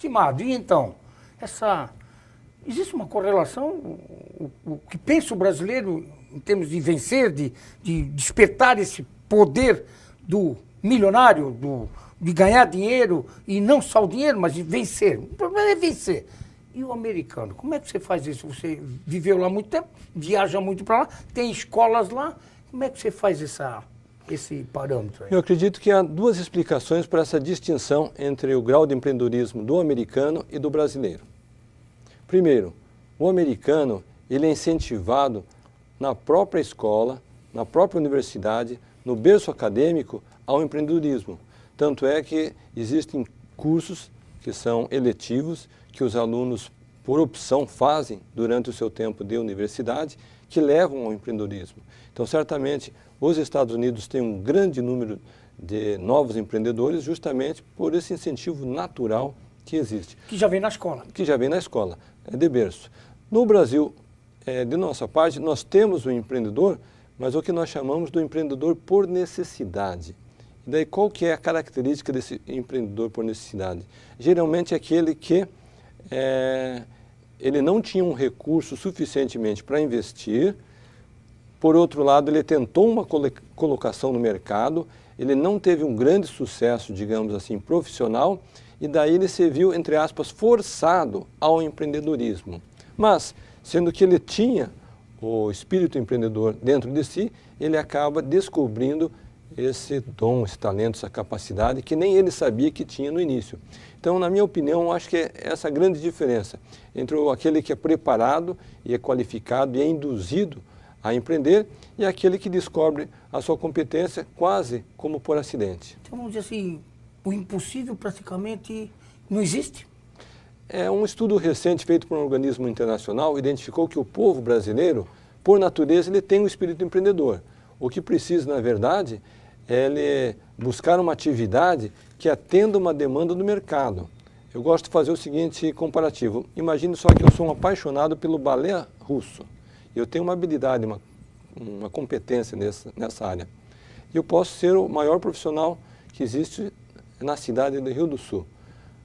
Estimado, e então, existe uma correlação, o que pensa o brasileiro em termos de vencer, de despertar esse poder do milionário, de ganhar dinheiro, e não só o dinheiro, mas de vencer. O problema é vencer. E o americano, como é que você faz isso? Você viveu lá há muito tempo, viaja muito para lá, tem escolas lá, como é que você faz esse parâmetro aí? Eu acredito que há duas explicações para essa distinção entre o grau de empreendedorismo do americano e do brasileiro. Primeiro, o americano ele é incentivado na própria escola, na própria universidade, no berço acadêmico, ao empreendedorismo. Tanto é que existem cursos que são eletivos, que os alunos, por opção, fazem durante o seu tempo de universidade, que levam ao empreendedorismo. Então, certamente, os Estados Unidos têm um grande número de novos empreendedores justamente por esse incentivo natural que existe. Que já vem na escola. Que já vem na escola, é de berço. No Brasil, de nossa parte, nós temos o empreendedor, mas o que nós chamamos do empreendedor por necessidade. E daí, qual que é a característica desse empreendedor por necessidade? Geralmente é aquele que ele não tinha um recurso suficientemente para investir. Por outro lado, ele tentou uma colocação no mercado, ele não teve um grande sucesso, digamos assim, profissional, e daí ele se viu, entre aspas, forçado ao empreendedorismo. Mas, sendo que ele tinha o espírito empreendedor dentro de si, ele acaba descobrindo esse dom, esse talento, essa capacidade que nem ele sabia que tinha no início. Então, na minha opinião, acho que é essa a grande diferença entre aquele que é preparado e é qualificado e é induzido a empreender e aquele que descobre a sua competência quase como por acidente. Então, vamos dizer assim, o impossível praticamente não existe? Um estudo recente feito por um organismo internacional identificou que o povo brasileiro, por natureza, ele tem um espírito empreendedor. O que precisa, na verdade, é ele buscar uma atividade que atenda uma demanda do mercado. Eu gosto de fazer o seguinte comparativo. Imagine só que eu sou um apaixonado pelo balé russo. Eu tenho uma habilidade, uma competência nessa área. Eu posso ser o maior profissional que existe na cidade do Rio do Sul.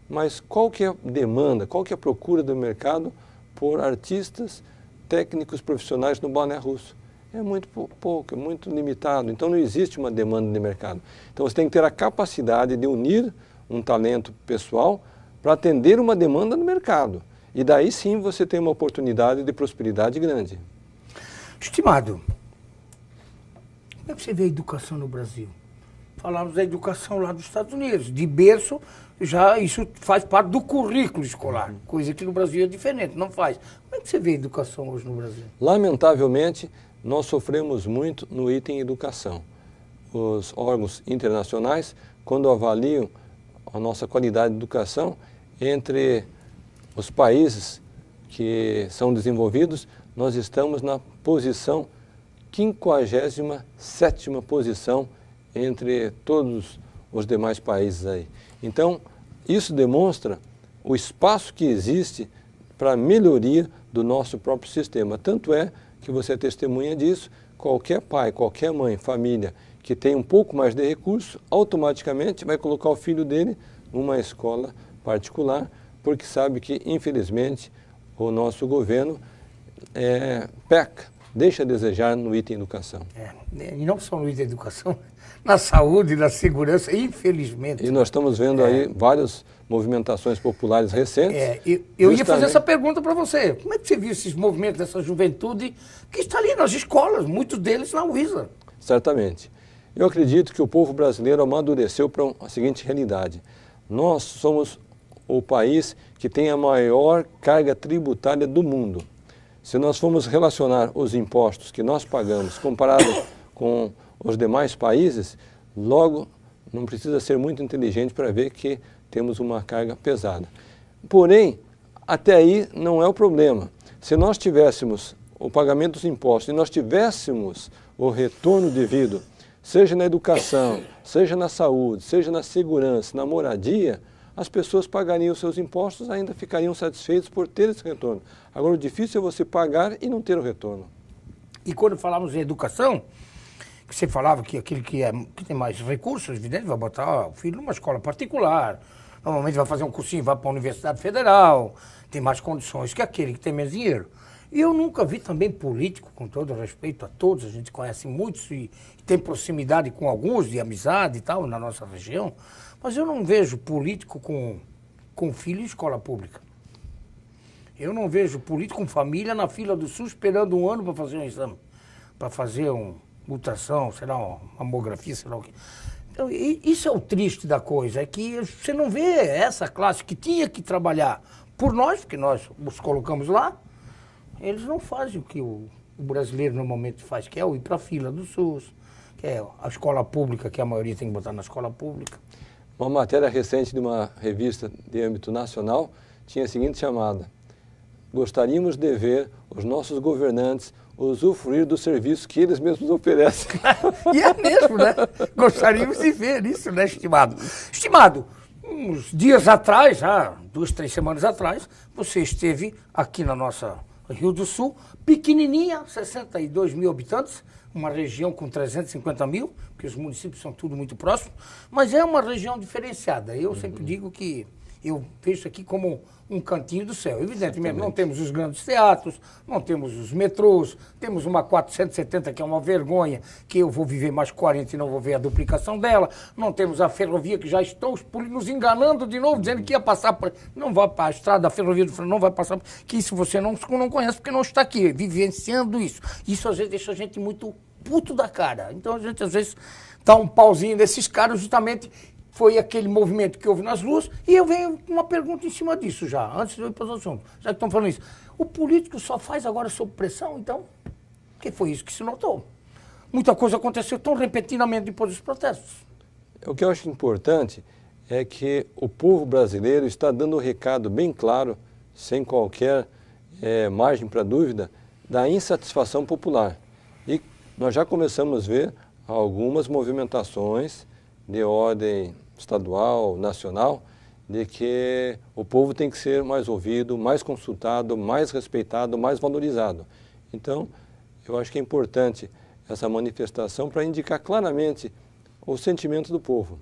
Mas qual que é a demanda, qual que é a procura do mercado por artistas, técnicos profissionais no balé russo? É muito pouco, é muito limitado. Então não existe uma demanda de mercado. Então você tem que ter a capacidade de unir um talento pessoal para atender uma demanda no mercado. E daí sim você tem uma oportunidade de prosperidade grande. Estimado, como é que você vê a educação no Brasil? Falamos da educação lá dos Estados Unidos, de berço, já isso faz parte do currículo escolar, coisa que no Brasil é diferente, não faz. Como é que você vê a educação hoje no Brasil? Lamentavelmente, nós sofremos muito no item educação. Os órgãos internacionais, quando avaliam a nossa qualidade de educação, entre os países que são desenvolvidos, nós estamos na posição 57ª posição entre todos os demais países aí. Então, isso demonstra o espaço que existe para a melhoria do nosso próprio sistema. Tanto é que você é testemunha disso, qualquer pai, qualquer mãe, família que tem um pouco mais de recurso, automaticamente vai colocar o filho dele numa escola particular, porque sabe que, infelizmente, o nosso governo peca, deixa a desejar no item educação. E não só no item educação, na saúde, na segurança, infelizmente. E nós estamos vendo aí várias movimentações populares recentes. Eu ia fazer essa pergunta para você. Como é que você viu esses movimentos dessa juventude que está ali nas escolas, muitos deles na UISA? Certamente. Eu acredito que o povo brasileiro amadureceu para a seguinte realidade. Nós somos o país que tem a maior carga tributária do mundo. Se nós formos relacionar os impostos que nós pagamos comparado com os demais países, logo não precisa ser muito inteligente para ver que temos uma carga pesada. Porém, até aí não é o problema. Se nós tivéssemos o pagamento dos impostos e nós tivéssemos o retorno devido, seja na educação, seja na saúde, seja na segurança, na moradia, as pessoas pagariam seus impostos, ainda ficariam satisfeitos por ter esse retorno. Agora, o difícil é você pagar e não ter o retorno. E quando falamos em educação, que você falava que aquele que tem mais recursos, evidente, vai botar o filho numa escola particular, Normalmente vai fazer um cursinho, vai para a Universidade Federal, tem mais condições que aquele que tem menos dinheiro. E eu nunca vi também político, com todo respeito a todos, a gente conhece muitos e tem proximidade com alguns, de amizade e tal, na nossa região, mas eu não vejo político com filho em escola pública. Eu não vejo político com família na fila do SUS esperando um ano para fazer um exame, para fazer uma ultrassom, sei lá, uma mamografia, sei lá o quê. Então, isso é o triste da coisa, é que você não vê essa classe que tinha que trabalhar por nós, porque nós os colocamos lá, eles não fazem o que o brasileiro normalmente faz, que é o ir para a fila do SUS, que é a escola pública, que a maioria tem que botar na escola pública. Uma matéria recente de uma revista de âmbito nacional tinha a seguinte chamada: gostaríamos de ver os nossos governantes usufruir do serviço que eles mesmos oferecem. E é mesmo, né? Gostaríamos de ver isso, né, estimado? Estimado, uns dias atrás, 2, 3 semanas atrás, você esteve aqui na nossa Rio do Sul, pequenininha, 62 mil habitantes, uma região com 350 mil, porque os municípios são tudo muito próximos, mas é uma região diferenciada. Eu sempre digo que eu vejo aqui como um cantinho do céu. Evidentemente, não temos os grandes teatros, não temos os metrôs, temos uma 470, que é uma vergonha, que eu vou viver mais 40 e não vou ver a duplicação dela, não temos a ferrovia, que já estão nos enganando de novo, dizendo que ia passar por... Não vai para a estrada, a ferrovia do Frio não vai passar, que isso você não conhece, porque não está aqui, vivenciando isso. Isso às vezes deixa a gente muito puto da cara. Então a gente às vezes dá um pauzinho nesses caras, justamente... Foi aquele movimento que houve nas ruas, e eu venho com uma pergunta em cima disso já, antes de eu ir para os assuntos. Já que estão falando isso, o político só faz agora sob pressão, então? Que foi isso que se notou. Muita coisa aconteceu tão repentinamente depois dos protestos. O que eu acho importante é que o povo brasileiro está dando um recado bem claro, sem qualquer margem para dúvida, da insatisfação popular. E nós já começamos a ver algumas movimentações de ordem estadual, nacional, de que o povo tem que ser mais ouvido, mais consultado, mais respeitado, mais valorizado. Então, eu acho que é importante essa manifestação para indicar claramente o sentimento do povo.